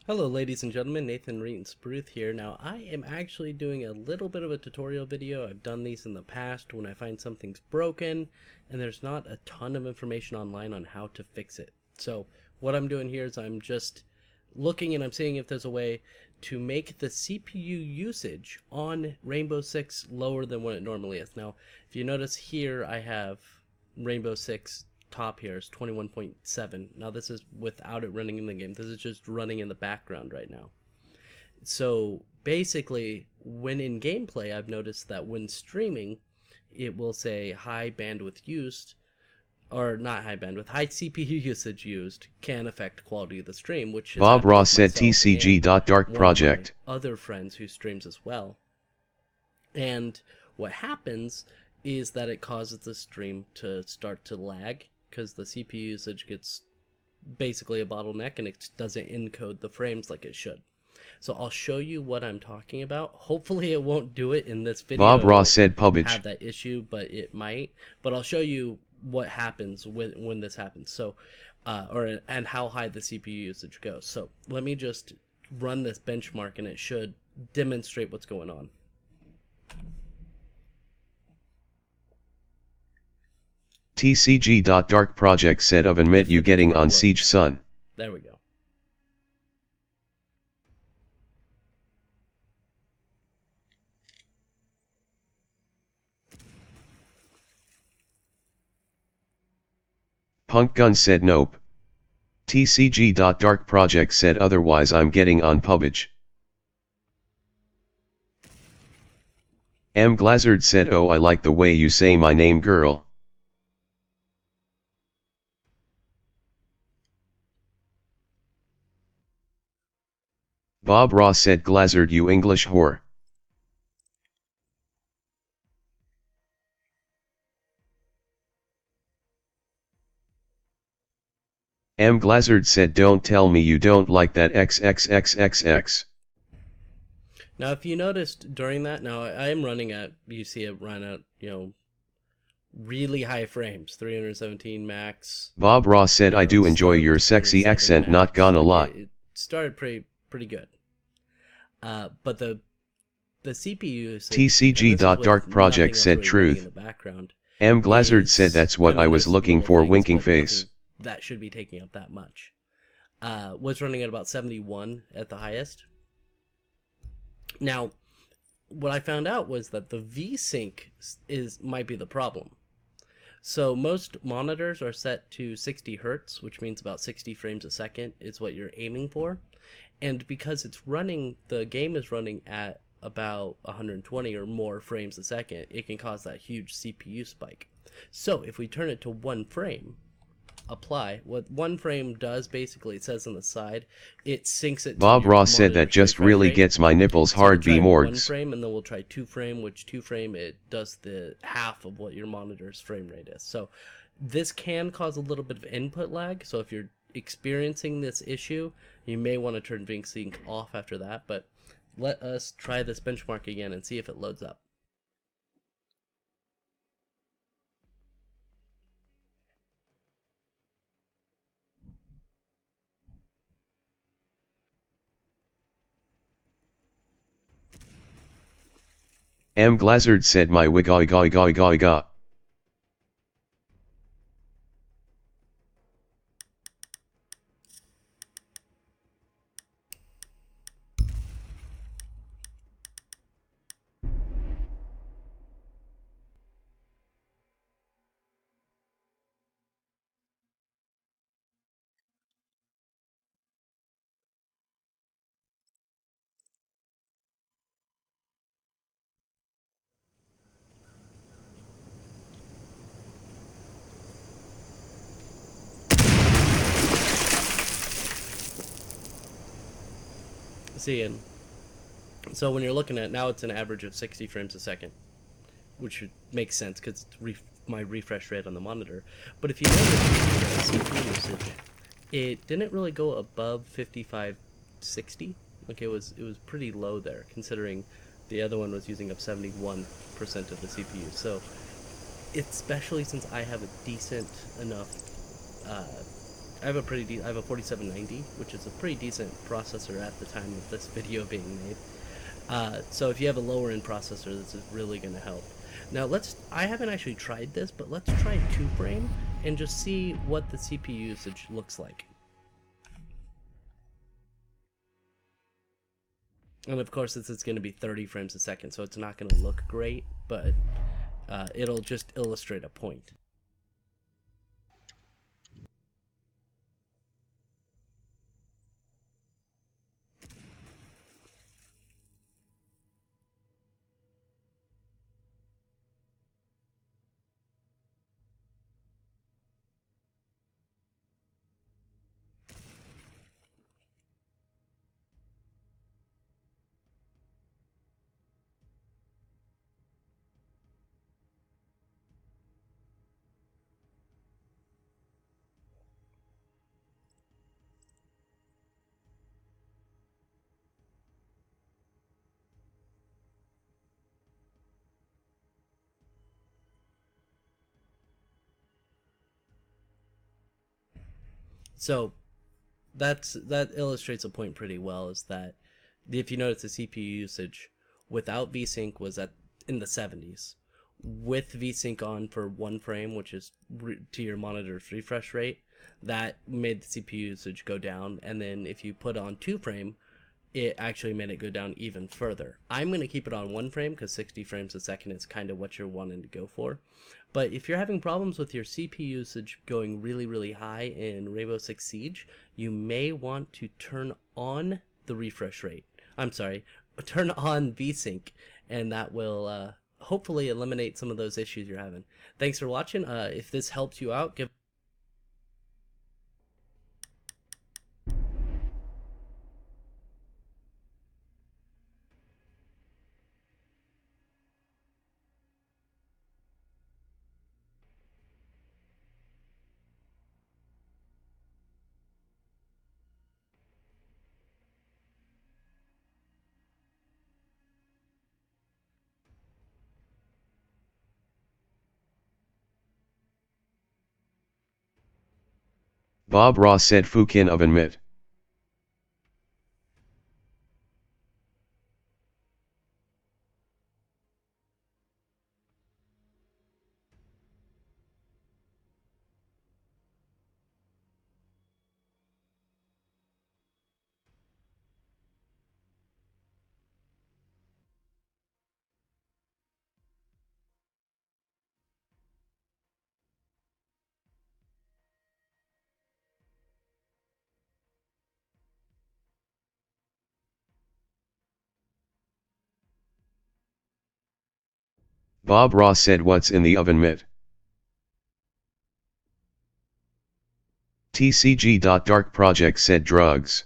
Hello ladies and gentlemen, Nathan Reitensbruth here. Now I am actually doing a little bit of a tutorial video. I've done these in the past when I find something's broken and there's not a ton of information online on how to fix it. So what I'm doing here is I'm just looking and I'm seeing if there's a way to make the CPU usage on Rainbow Six lower than what it normally is. Now if you notice here I have Rainbow Six top here is 21.7. Now this is without it running in the game. This is just running in the background right now. So basically when in gameplay I've noticed that when streaming it will say high bandwidth used, or not high bandwidth, high CPU usage used can affect quality of the stream, which has Bob happened Ross with said myself and one of my TCG.Dark.Projekt. other friends who streams as well. And what happens is that it causes the stream to start to lag because the CPU usage gets basically a bottleneck and it doesn't encode the frames like it should. So I'll show you what I'm talking about. Hopefully it won't do it in this video. Bob Ross said have Pubbage. that issue, but it might. But I'll show you what happens when this happens. So, and how high the CPU usage goes. So let me just run this benchmark and it should demonstrate what's going on. TCG.Dark.Projekt said of admit you getting on Siege Sun. There we go. Punk Gun said nope. TCG.Dark.Projekt said otherwise I'm getting on Pubbage. M. Glazard said oh I like the way you say my name girl. Bob Ross said Glazard you English whore. M. Glazard said don't tell me you don't like that XXXXX. Now if you noticed during that, now I am running at, you see it run at, really high frames, 317 max. Bob Ross said I do enjoy your sexy accent not gonna lie. It started pretty good. But the CPU TCG.Dark.Projekt said truth. M. Glazard said that's what I was looking for winking face. That should be taking up that much. Was running at about 71 at the highest. Now, what I found out was that the V-Sync might be the problem. So most monitors are set to 60 hertz, which means about 60 frames a second is what you're aiming for. And because it's running, the game is running at about 120 or more frames a second, it can cause that huge CPU spike. So if we turn it to one frame, apply, what one frame does basically, it says on the side, it syncs it to Bob your Ross said that just really rate. gets my nipples So hard we'll B try one morgs. frame and then we'll try two frame, which two frame it does the half of what your monitor's frame rate is. So this can cause a little bit of input lag, so if you're experiencing this issue you may want to turn V-Sync off after that. But let us try this benchmark again and see if it loads up. M. Glazard said my wigga. See, and so when you're looking at now, it's an average of 60 frames a second, which makes sense because it's my refresh rate on the monitor. But if you notice the CPU usage, it didn't really go above 5560. Like it was pretty low there, considering the other one was using up 71% of the CPU. So especially since I have a decent enough I have a 4790, which is a pretty decent processor at the time of this video being made. So if you have a lower end processor, this is really going to help. Now I haven't actually tried this, but let's try 2-frame and just see what the CPU usage looks like. And of course, this is going to be 30 frames a second, so it's not going to look great, but it'll just illustrate a point. So that illustrates a point pretty well, is that if you notice the CPU usage without VSync was in the 70s. With VSync on for 1 frame, which is to your monitor's refresh rate, that made the CPU usage go down. And then if you put on 2 frame, it actually made it go down even further. I'm going to keep it on 1 frame because 60 frames a second is kind of what you're wanting to go for. But if you're having problems with your CPU usage going really high in Rainbow Six Siege, you may want to turn on the refresh rate. I'm sorry, turn on VSync, and that will hopefully eliminate some of those issues you're having. Thanks for watching. If this helps you out, give Bob Ross said Fukin oven mitt. Bob Ross said what's in the oven mitt. TCG.Dark.Projekt said drugs.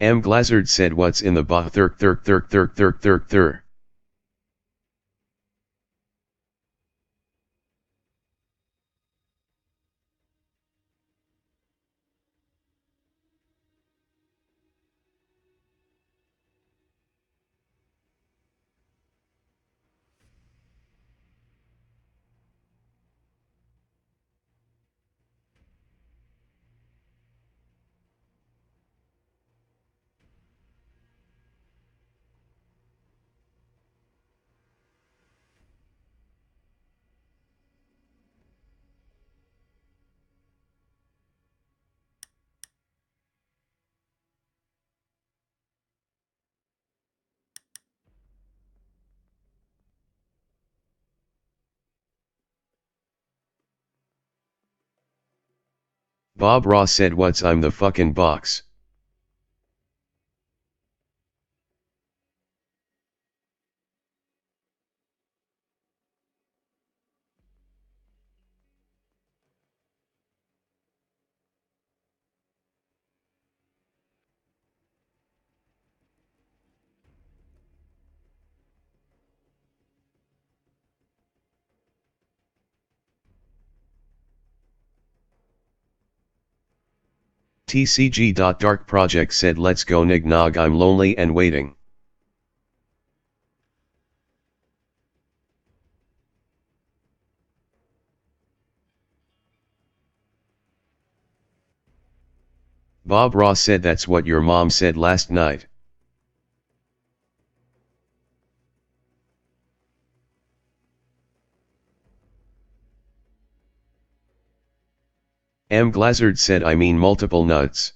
M. Glazard said what's in the thur. Bob Ross said what's I'm the fucking box. TCG.Dark.Projekt said let's go nig nog I'm lonely and waiting. Bob Ross said that's what your mom said last night. M. Glazard said I mean multiple nuts.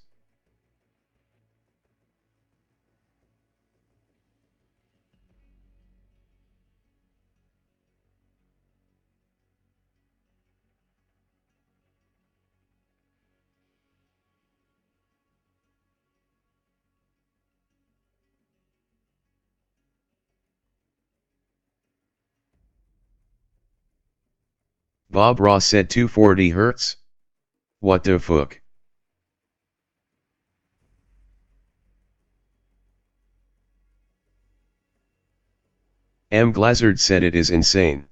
Bob Ross said 240 Hz? What the fuck? M. Glazard said it is insane.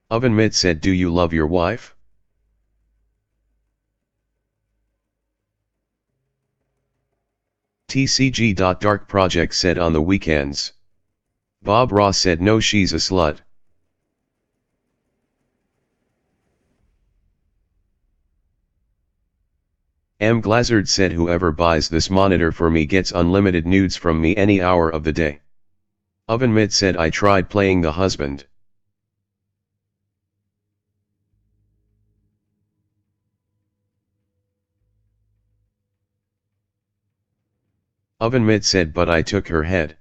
Oven Mitt said do you love your wife? TCG.Dark.Projekt said on the weekends. Bob Ross said no, she's a slut. M. Glazard said whoever buys this monitor for me gets unlimited nudes from me any hour of the day. Oven Mitt said I tried playing the husband. Oven Mitt said but I took her head.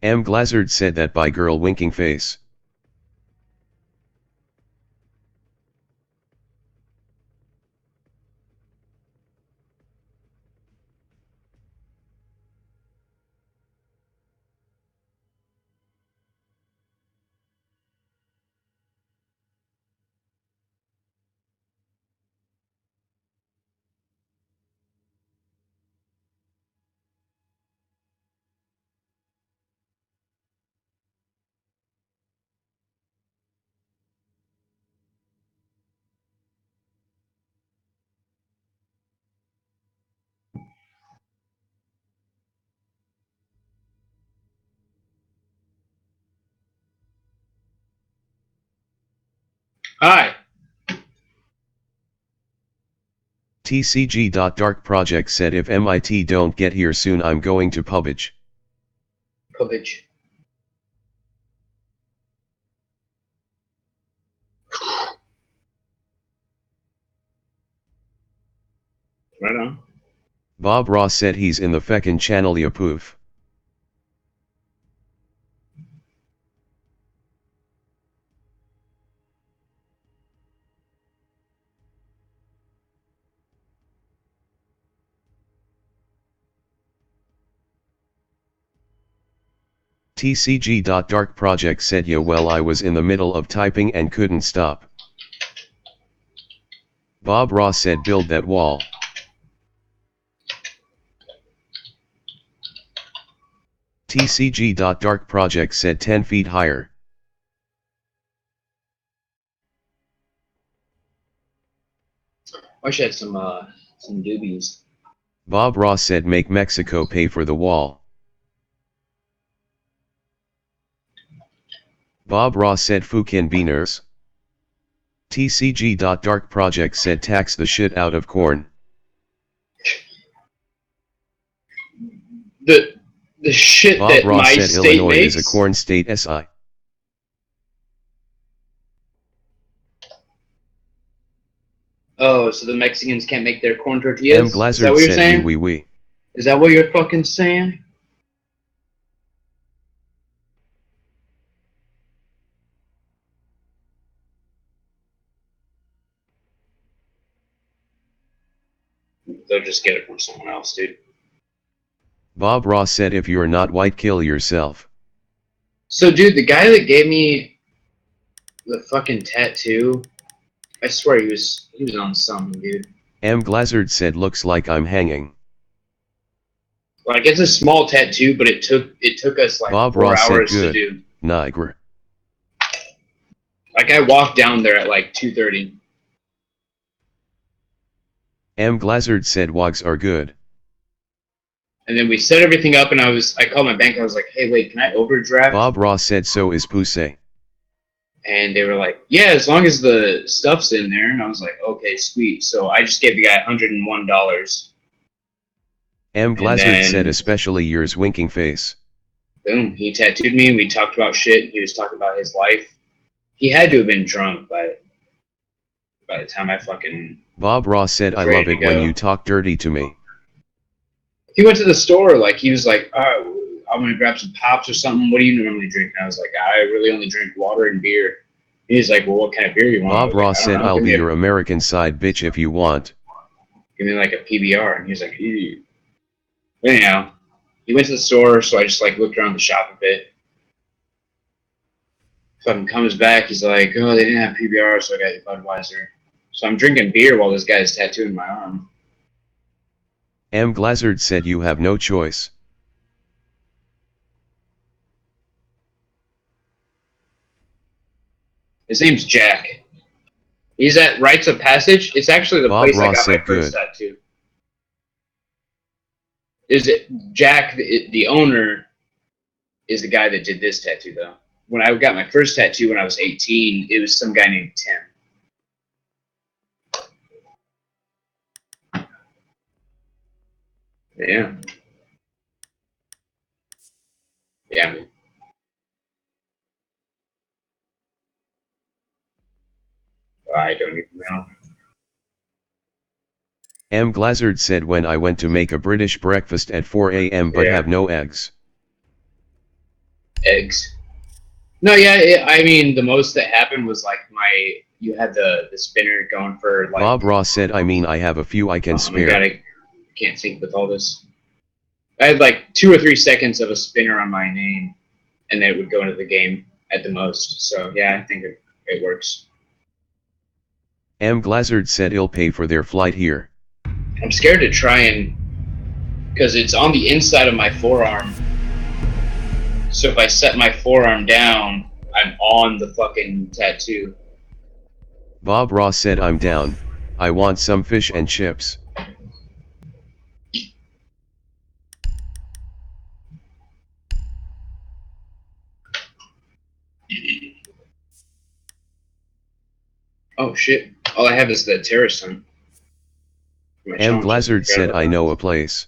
M. Glazard said that by girl winking face. Hi. TCG.Dark.Projekt said if MIT don't get here soon I'm going to PUBG. PUBG. Right on. Bob Ross said he's in the feckin' channel ya poof. TCG.Dark.Projekt said yeah well I was in the middle of typing and couldn't stop. Bob Ross said build that wall. TCG.Dark.Projekt said 10 feet higher. Wish I had some doobies. Bob Ross said make Mexico pay for the wall. Bob Ross said fucking beaners. TCG.Dark.Projekt said tax the shit out of corn. The shit Bob that Ross my said state Illinois makes. is a corn state SI. Oh, so the Mexicans can't make their corn tortillas? M. Is that Glazard what you're said saying? oui. Is that what you're fucking saying? They'll just get it from someone else, dude. Bob Ross said if you're not white kill yourself. So, dude, the guy that gave me the fucking tattoo, I swear he was on something, dude. M. Glazard said looks like I'm hanging. Like, it's a small tattoo, but it took us like Bob 4 Ross said hours to good. do. Niagara. Like I walked down there at like 2:30. M. Glazard said wogs are good. And then we set everything up, and I called my bank. I was like, "Hey, wait, can I overdraft?" Bob Ross said so is Poussey. And they were like, "Yeah, as long as the stuff's in there." And I was like, "Okay, sweet." So I just gave the guy $101. M. And Glazard said then, especially yours winking face. boom, he tattooed me. We talked about shit. He was talking about his life. He had to have been drunk by the time I fucking Bob Ross said I ready love to it when go. you talk dirty to me. He went to the store, like he was like, I'm gonna grab some pops or something. What do you normally drink? And I was like, I really only drink water and beer. And he's like, well, what kind of beer you want? I Bob was like, Ross I don't said know. I'll be your American side bitch if you want. Give me like a PBR. And he was like, ew. Anyhow, he went to the store, so I just like looked around the shop a bit. Fucking comes back, he's like, oh, they didn't have PBR, so I got Budweiser. So I'm drinking beer while this guy's tattooing my arm. M. Glazard said you have no choice. His name's Jack. He's at Rites of Passage. It's actually the Bob place I Ross got my said first good. tattoo. Is it Jack, the owner, is the guy that did this tattoo, though. When I got my first tattoo when I was 18, it was some guy named Tim. Yeah. Yeah, man. I don't even know. M. Glazard said when I went to make a British breakfast at 4 a.m. but Yeah. have no eggs. Eggs. No, yeah, I mean, the most that happened was like you had the spinner going for like, Bob Ross said I mean I have a few I can spare. Can't think with all this. I had like 2 or 3 seconds of a spinner on my name, and then it would go into the game at the most. So yeah, I think it works. M. Glazard said he'll pay for their flight here. I'm scared to try and, because it's on the inside of my forearm. So if I set my forearm down, I'm on the fucking tattoo. Bob Ross said I'm down. I want some fish and chips. Oh shit! All I have is the terrorist hunt. M. Glazard said I know a place.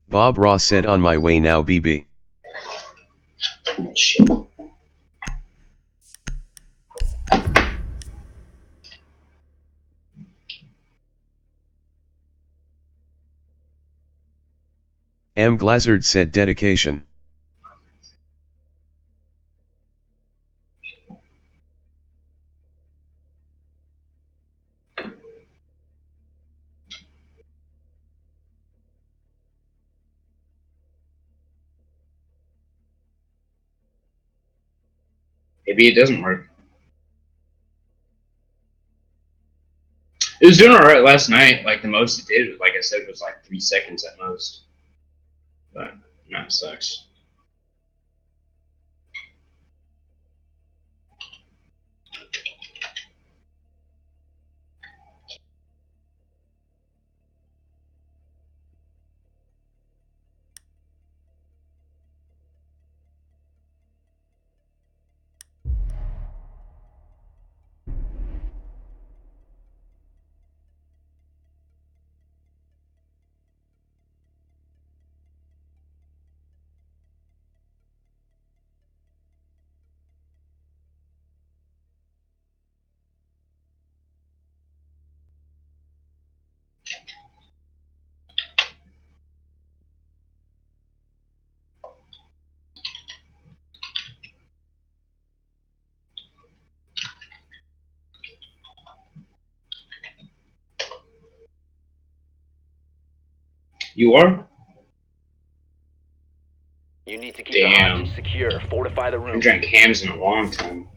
Bob Ross said on my way now BB. Shit. M. Glazard said dedication. Maybe it doesn't work. It was doing alright last night. Like the most it did, like I said, was like 3 seconds at most. But no, it sucks. You are? You need to keep the hostage secure. Fortify the I room. drank hams in a long time.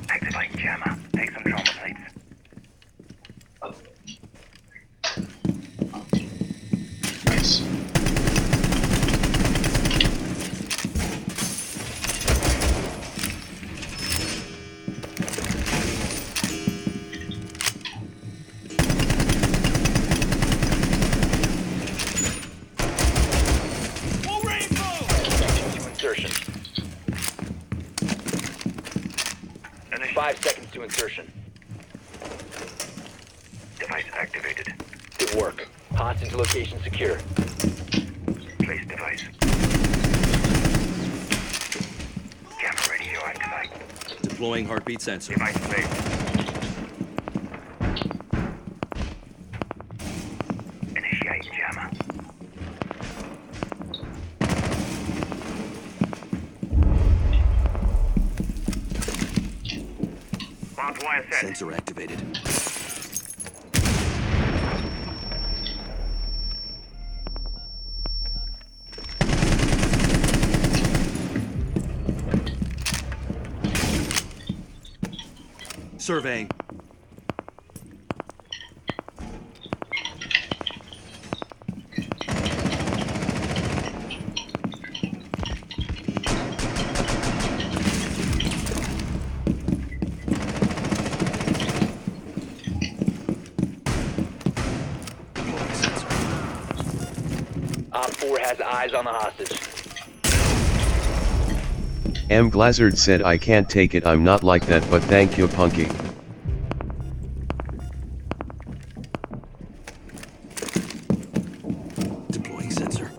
Activate jammer. Take some trauma plates. 5 seconds to insertion. Device activated. Good work. Hostage location secure. Place device. Camera radio activate. Deploying heartbeat sensor. Device placed. Initiate jammer. Barbed wire set. Sensor activated. Surveying. Op 4 has eyes on the hostage. M. Glazard said I can't take it, I'm not like that, but thank you Punky. Deploying sensor.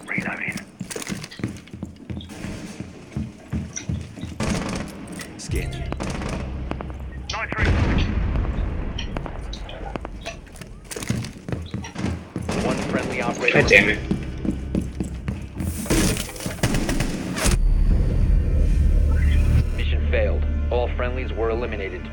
Reloading. Scanning. Nitro. One friendly operator. God damn it. Mission failed. All friendlies were eliminated.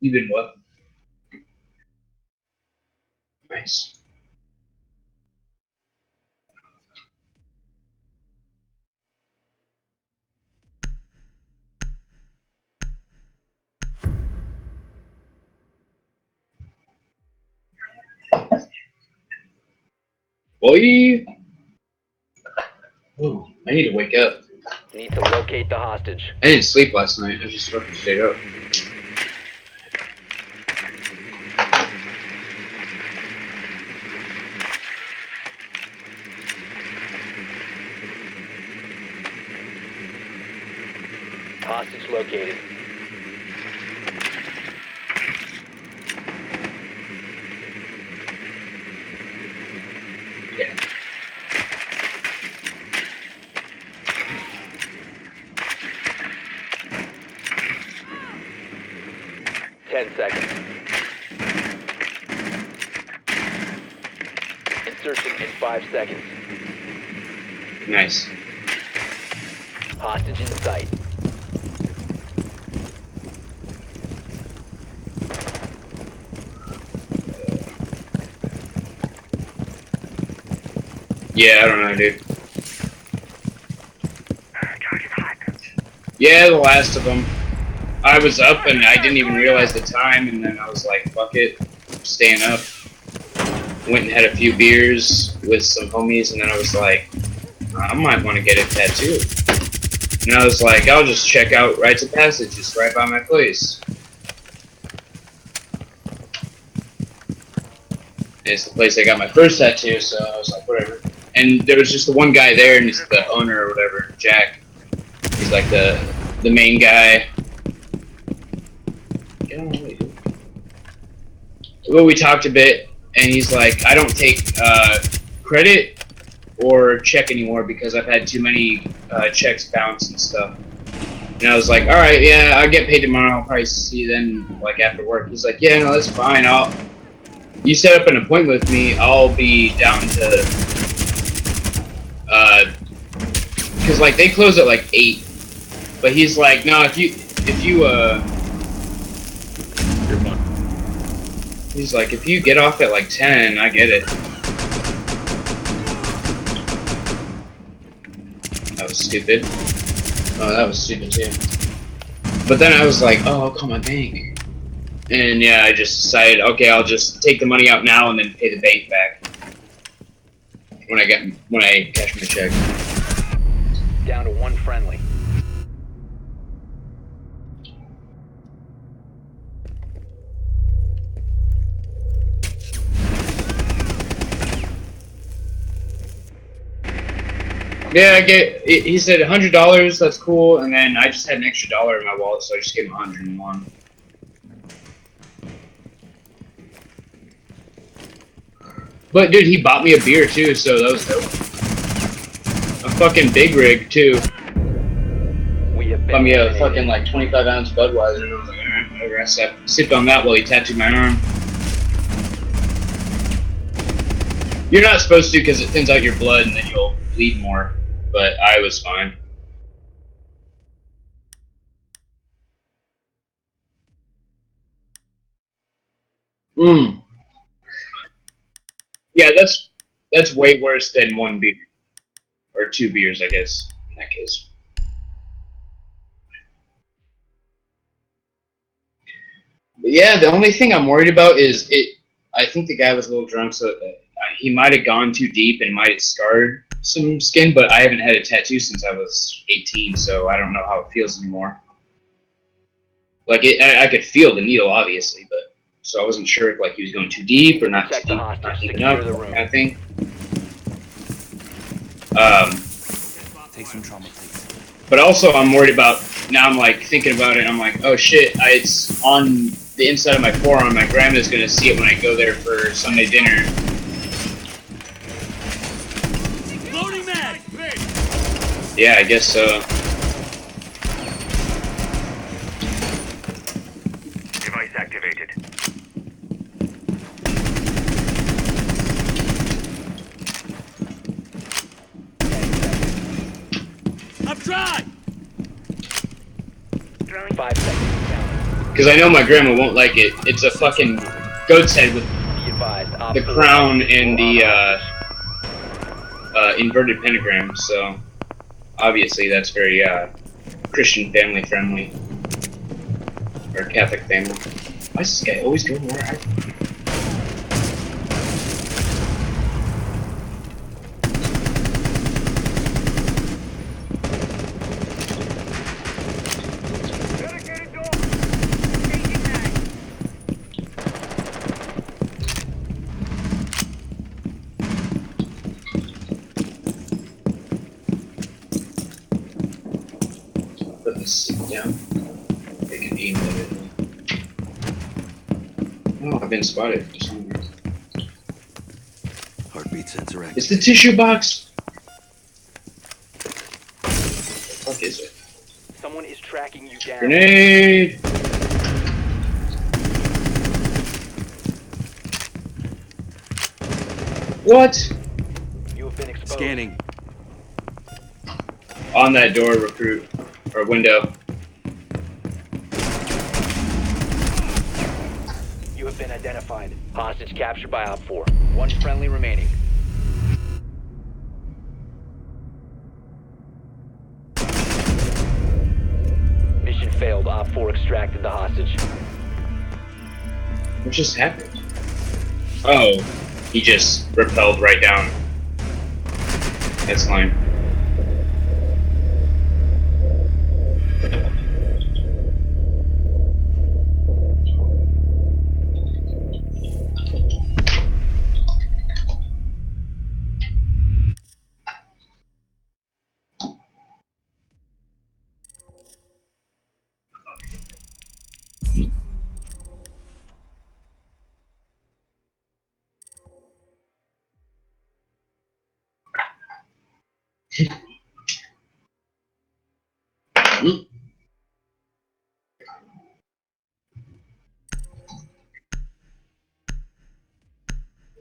You been what? Nice. Boy! Ooh, I need to wake up. Need to locate the hostage. I didn't sleep last night. I just fucking stayed up. Hostage located. Yeah. Seconds. Insertion in 5 seconds. Nice. Hostage in sight. Yeah, I don't know, dude. Yeah, the last of them. I was up and I didn't even realize the time, and then I was like, fuck it, I'm staying up. Went and had a few beers with some homies, and then I was like, I might want to get a tattoo. And I was like, I'll just check out Rites of Passage, just right by my place. And it's the place I got my first tattoo, so I was like, whatever. And there was just the one guy there, and he's the owner or whatever, Jack. He's like the main guy. Well, we talked a bit, and he's like, I don't take credit or check anymore because I've had too many checks bounce and stuff. And I was like, all right, yeah, I'll get paid tomorrow. I'll probably see you then, like, after work. He's like, yeah, no, that's fine. You set up an appointment with me. I'll be down to, because like they close at like 8, but he's like, no, if you He's like, if you get off at like 10, I get it. That was stupid. Oh, that was stupid too. But then I was like, oh, I'll call my bank. And yeah, I just decided, okay, I'll just take the money out now and then pay the bank back when I cash my check. Down to one friendly. Yeah, he said $100, that's cool, and then I just had an extra dollar in my wallet, so I just gave him 101. But dude, he bought me a beer too, so that was dope. A fucking big rig too. We have been Bought me a eliminated. fucking like 25-ounce Budweiser, and I was like, alright, whatever. I sipped on that while he tattooed my arm. You're not supposed to because it thins out your blood and then you'll bleed more. But I was fine. Mm. Yeah, that's way worse than one beer or two beers, I guess. In that case. But yeah, the only thing I'm worried about is it. I think the guy was a little drunk, so he might have gone too deep and might have scarred some skin. But I haven't had a tattoo since I was 18, so I don't know how it feels anymore. Like I could feel the needle, obviously, but so I wasn't sure if like he was going too deep or not too Protect the deep, hostage. not deep Secure enough, the that room. kind of thing. Take some trauma, please. But also, I'm worried about now. I'm like thinking about it. I'm like, oh shit! It's on the inside of my forearm. My grandma's gonna see it when I go there for Sunday dinner. Loading mag! Yeah, I guess so. Device activated. I'm trying! 5 seconds down. Because I know my grandma won't like it. It's a fucking goat's head with Be advised. Op the 4 crown has and control the on hostage. inverted pentagram. So obviously that's very Christian family friendly or Catholic family. Why does this guy always go where I? Dedicated door. Engaging mag. Put this seat down. They can aim at it. Oh, I've been spotted for some reason. Heartbeat sensor It's activated. the tissue box. What the fuck is it? Someone is tracking you down. Grenade! What? You have been exposed. Scanning. On that door, recruit. Or window. You have been identified. Hostage captured by Op 4. One friendly remaining. Mission failed. Op 4 extracted the hostage. What just happened? Oh, he just repelled right down. That's fine.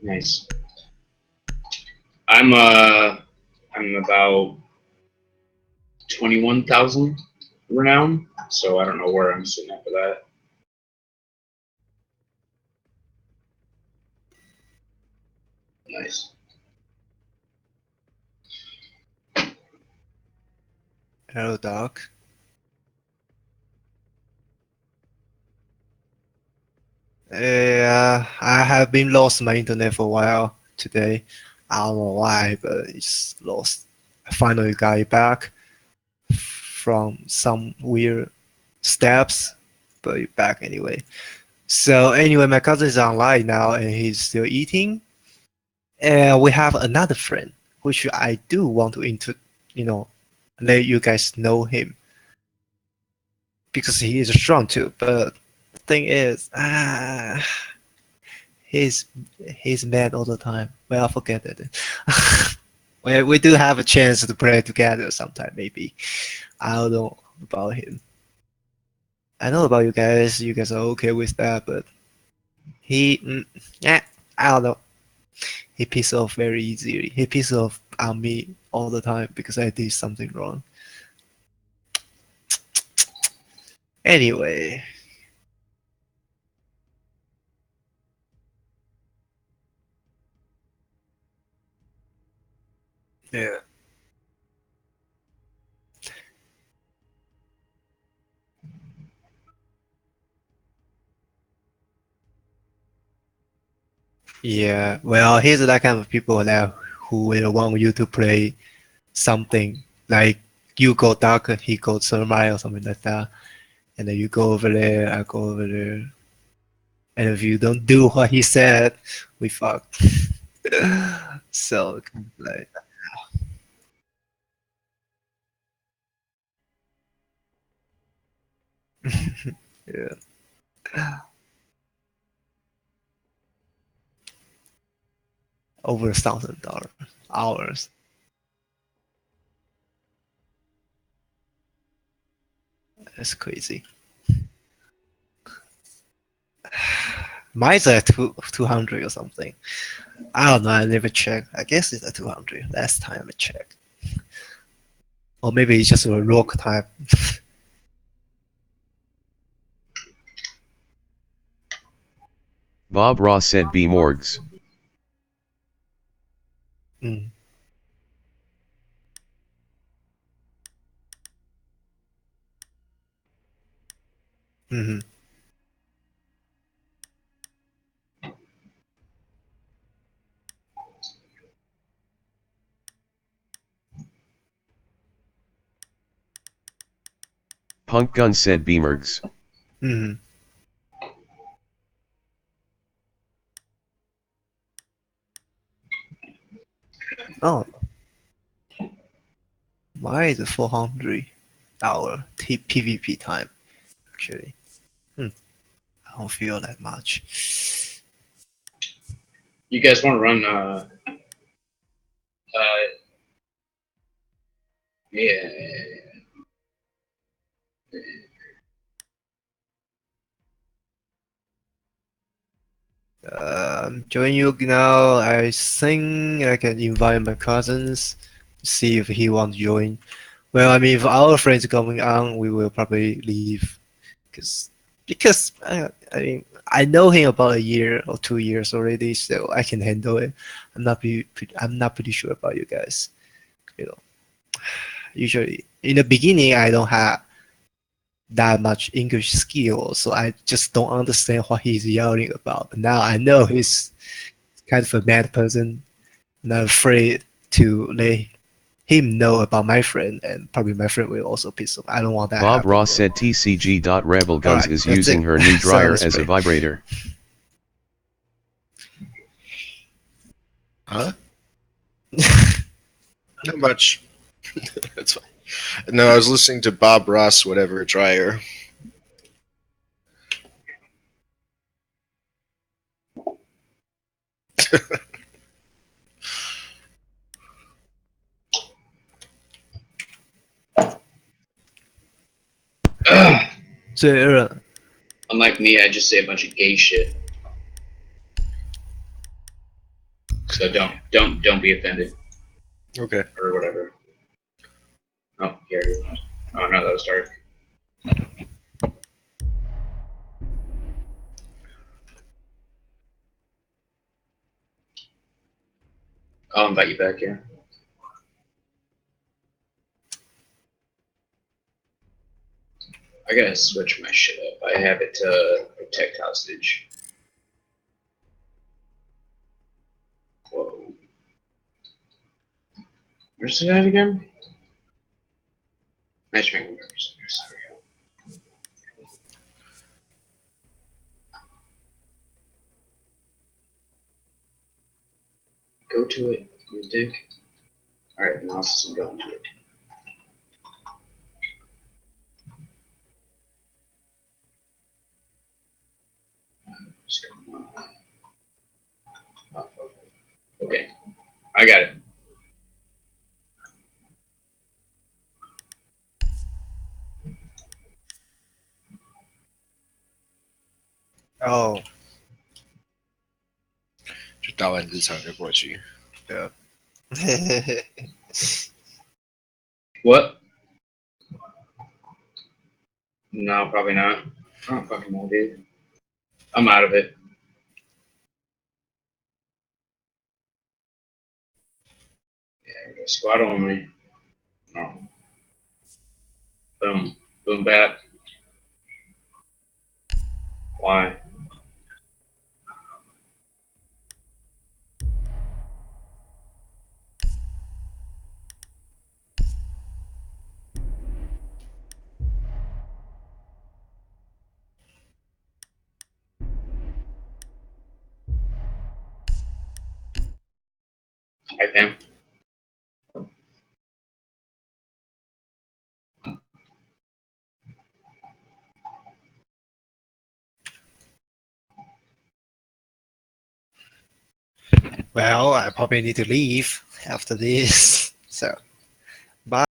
Nice. I'm about 21,000 renown, so I don't know where I'm sitting at for that. Nice. Hello, Doc. Yeah, I have been lost my internet for a while today. I don't know why, but it's lost. I finally got it back from some weird steps, but it's back anyway. So anyway, my cousin is online now and he's still eating. And we have another friend, which I do want to you know, let you guys know him because he is strong too. But the thing is, he's he's mad all the time. Well, forget it. We do have a chance to play together sometime, maybe. I don't know about him. I know about you guys. You guys are okay with that, but he, yeah, I don't know. He pisses off very easily. He pisses off on me all the time because I did something wrong. Anyway, yeah, yeah. Well, he's that kind of people that who will want you to play something like you go dark, he goes thermite or something like that, and then you go over there, I go over there, and if you don't do what he said, we fucked. So like, yeah, over $1,000 hours. That's crazy. Mine's at 200 or something. I don't know. I never checked. I guess it's at 200. Last time I checked, or maybe it's just a rock type. Bob Ross said B Morgs. Mm. Hmm. Punk Gun said B Morgs. Hmm. Oh, why is it 400 hour PvP time? Actually, I don't feel that much. You guys want to run? Yeah. Join you now. I think I can invite my cousins, see if he wants to join. Well, I mean, if our friends coming on, we will probably leave because I mean I know him about a year or 2 years already, so I can handle it. I'm not pretty sure about you guys. You know, usually in the beginning I don't have that much English skill, so I just don't understand what he's yelling about. But now I know he's kind of a mad person, and I'm afraid to let him know about my friend, and probably my friend will also piss off. I don't want that Bob happen, Ross bro. said TCG.Rebel All Guns right, is that's using it. her new So dryer let's as a play. vibrator. Huh? Not much. That's fine. No, I was listening to Bob Ross, whatever, dryer. So Unlike me, I just say a bunch of gay shit. So don't be offended Okay. or whatever. Oh, here. Oh no, that was dark. I'll invite you back here. I gotta switch my shit up. I have it to protect hostage. Whoa. Where's it at again? Matchmaking mercenaries. There we go. Go to it, you dick. Alright, now I'm going to it. Just come on. Oh, okay, I got it. Oh, 就打完这场就过去。 What? No, probably not. I don't fucking know, dude. I'm out of it. Yeah, squad only. No. Boom. Boom bat. Why? Hi, Pam. well, I probably need to leave after this. So, bye.